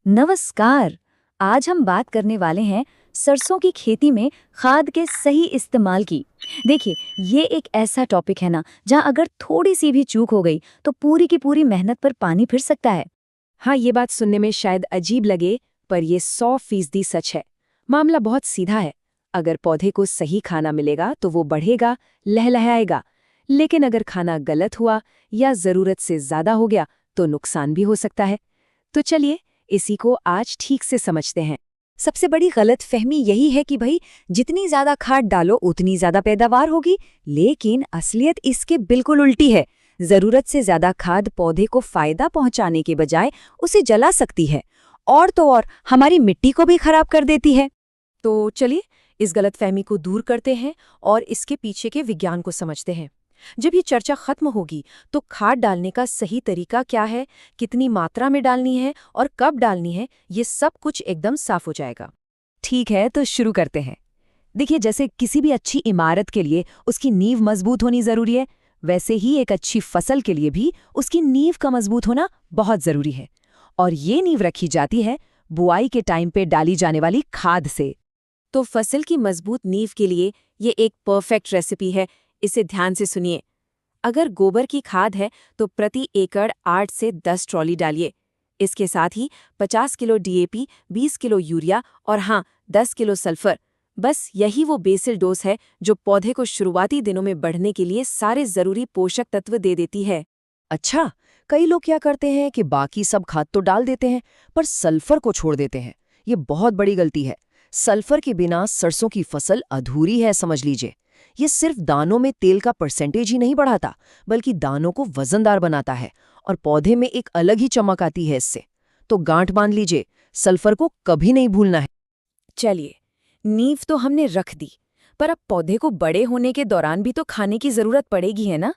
नमस्कार। आज हम बात करने वाले हैं सरसों की खेती में खाद के सही इस्तेमाल की। देखिए, ये एक ऐसा टॉपिक है ना जहाँ अगर थोड़ी सी भी चूक हो गई तो पूरी की पूरी मेहनत पर पानी फिर सकता है। हाँ, ये बात सुनने में शायद अजीब लगे, पर ये 100% सच है। मामला बहुत सीधा है। अगर पौधे को सही खाना मिलेगा तो वो बढ़ेगा, लहलहाएगा। लेकिन अगर खाना गलत हुआ या जरूरत से ज्यादा हो गया तो नुकसान भी हो सकता है। तो चलिए इसी को आज ठीक से समझते हैं। सबसे बड़ी गलतफहमी यही है कि भाई जितनी ज्यादा खाद डालो उतनी ज्यादा पैदावार होगी, लेकिन असलियत इसके बिल्कुल उल्टी है। जरूरत से ज्यादा खाद पौधे को फायदा पहुंचाने के बजाय उसे जला सकती है, और तो और हमारी मिट्टी को भी खराब कर देती है। तो चलिए इस गलतफहमी को दूर करते हैं और इसके पीछे के विज्ञान को समझते हैं। जब ये चर्चा खत्म होगी तो खाद डालने का सही तरीका क्या है, कितनी मात्रा में डालनी है और कब डालनी है, ये सब कुछ एकदम साफ हो जाएगा। ठीक है, तो शुरू करते हैं। देखिए, जैसे किसी भी अच्छी इमारत के लिए उसकी नींव मजबूत होनी जरूरी है, वैसे ही एक अच्छी फसल के लिए भी उसकी नींव का मजबूत होना बहुत जरूरी है। और ये नींव रखी जाती है बुआई के टाइम पे डाली जाने वाली खाद से। तो फसल की मजबूत नींव के लिए ये एक परफेक्ट रेसिपी है। इसे ध्यान से सुनिए। अगर गोबर की खाद है तो प्रति एकड़ 8 से 10 ट्रॉली डालिए। इसके साथ ही 50 किलो डीएपी, 20 किलो यूरिया और हाँ, 10 किलो सल्फर। बस यही वो बेसिल डोज है जो पौधे को शुरुआती दिनों में बढ़ने के लिए सारे जरूरी पोषक तत्व दे देती है। अच्छा, कई लोग क्या करते हैं कि बाकी सब खाद तो डाल देते हैं पर सल्फर को छोड़ देते हैं। ये बहुत बड़ी गलती है। सल्फर के बिना सरसों की फसल अधूरी है, समझ लीजिए। ये सिर्फ दानों में तेल का परसेंटेज ही नहीं बढ़ाता, बल्कि दानों को वजनदार बनाता है और पौधे में एक अलग ही चमक आती है इससे। तो गांठ बांध लीजिए, सल्फर को कभी नहीं भूलना है। चलिए, नींव तो हमने रख दी, पर अब पौधे को बड़े होने के दौरान भी तो खाने की जरूरत पड़ेगी, है ना?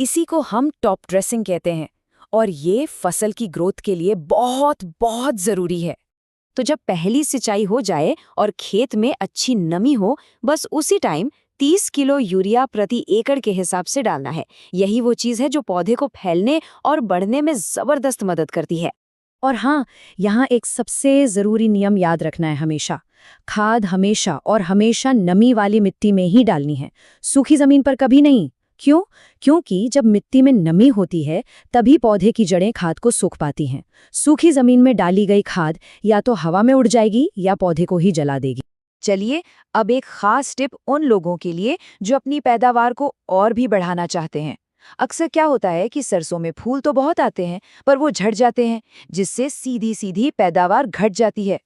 इसी को हम टॉप ड्रेसिंग कहते हैं और ये फसल की ग्रोथ के लिए बहुत बहुत जरूरी है। तो जब पहली सिंचाई हो जाए और खेत में अच्छी नमी हो, बस उसी टाइम 30 किलो यूरिया प्रति एकड़ के हिसाब से डालना है। यही वो चीज़ है जो पौधे को फैलने और बढ़ने में जबरदस्त मदद करती है। और हाँ, यहाँ एक सबसे ज़रूरी नियम याद रखना है हमेशा। खाद हमेशा और हमेशा नमी वाली मिट्टी में ही डालनी है, सूखी ज़मीन पर कभी नहीं। क्यों? क्योंकि जब मिट्टी में नमी होती है तभी पौधे की जड़ें खाद को सोख पाती हैं। सूखी ज़मीन में डाली गई खाद या तो हवा में उड़ जाएगी या पौधे को ही जला देगी। चलिए, अब एक खास टिप उन लोगों के लिए जो अपनी पैदावार को और भी बढ़ाना चाहते हैं। अक्सर क्या होता है कि सरसों में फूल तो बहुत आते हैं पर वो झड़ जाते हैं, जिससे सीधी सीधी पैदावार घट जाती है।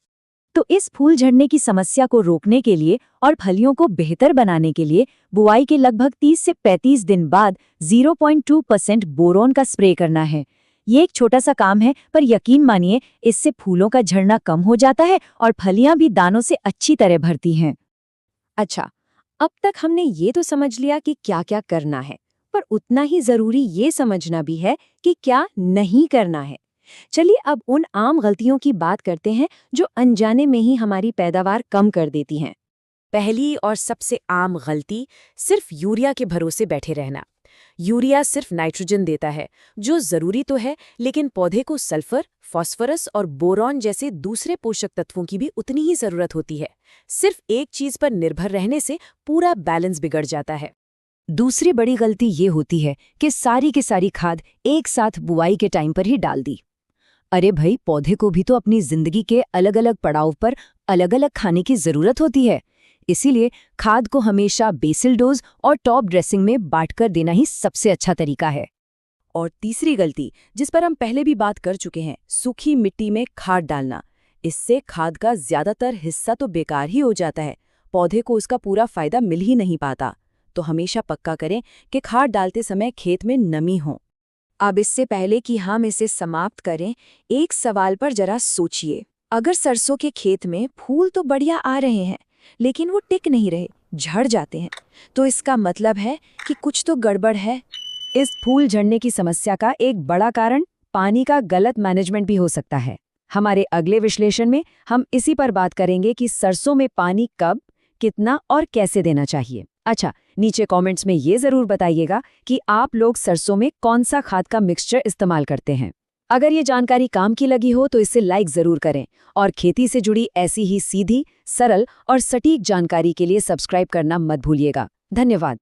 तो इस फूल झड़ने की समस्या को रोकने के लिए और फलियों को बेहतर बनाने के लिए बुआई के लगभग 30 से 35 दिन बाद 0.2% बोरोन का स्प्रे करना है। ये एक छोटा सा काम है, पर यकीन मानिए इससे फूलों का झड़ना कम हो जाता है और फलियां भी दानों से अच्छी तरह भरती हैं। अच्छा, अब तक हमने ये तो समझ लिया कि क्या क्या करना है, पर उतना ही जरूरी ये समझना भी है कि क्या नहीं करना है। चलिए अब उन आम गलतियों की बात करते हैं जो अनजाने में ही हमारी पैदावार कम कर देती हैं। पहली और सबसे आम गलती, सिर्फ यूरिया के भरोसे बैठे रहना। यूरिया सिर्फ नाइट्रोजन देता है, जो जरूरी तो है, लेकिन पौधे को सल्फर, फास्फोरस और बोरॉन जैसे दूसरे पोषक तत्वों की भी उतनी ही जरूरत होती है। सिर्फ एक चीज पर निर्भर रहने से पूरा बैलेंस बिगड़ जाता है। दूसरी बड़ी गलती ये होती है कि सारी की सारी खाद एक साथ बुआई के टाइम पर ही डाल दी। अरे भाई, पौधे को भी तो अपनी जिंदगी के अलग अलग पड़ाव पर अलग अलग खाने की जरूरत होती है। इसीलिए खाद को हमेशा बेसिल डोज और टॉप ड्रेसिंग में बांटकर देना ही सबसे अच्छा तरीका है। और तीसरी गलती, जिस पर हम पहले भी बात कर चुके हैं, सूखी मिट्टी में खाद डालना। इससे खाद का ज्यादातर हिस्सा तो बेकार ही हो जाता है, पौधे को उसका पूरा फायदा मिल ही नहीं पाता। तो हमेशा पक्का करें कि खाद डालते समय खेत में नमी हो। अब इससे पहले कि हम इसे समाप्त करें, एक सवाल पर जरा सोचिए। अगर सरसों के खेत में फूल तो बढ़िया आ रहे हैं लेकिन वो टिक नहीं रहे, झड़ जाते हैं, तो इसका मतलब है कि कुछ तो गड़बड़ है। इस फूल झड़ने की समस्या का एक बड़ा कारण पानी का गलत मैनेजमेंट भी हो सकता है। हमारे अगले विश्लेषण में हम इसी पर बात करेंगे कि सरसों में पानी कब, कितना और कैसे देना चाहिए। अच्छा, नीचे कमेंट्स में ये जरूर बताइएगा कि आप लोग सरसों में कौन सा खाद का मिक्सचर इस्तेमाल करते हैं। अगर ये जानकारी काम की लगी हो तो इसे लाइक जरूर करें और खेती से जुड़ी ऐसी ही सीधी, सरल और सटीक जानकारी के लिए सब्सक्राइब करना मत भूलिएगा। धन्यवाद।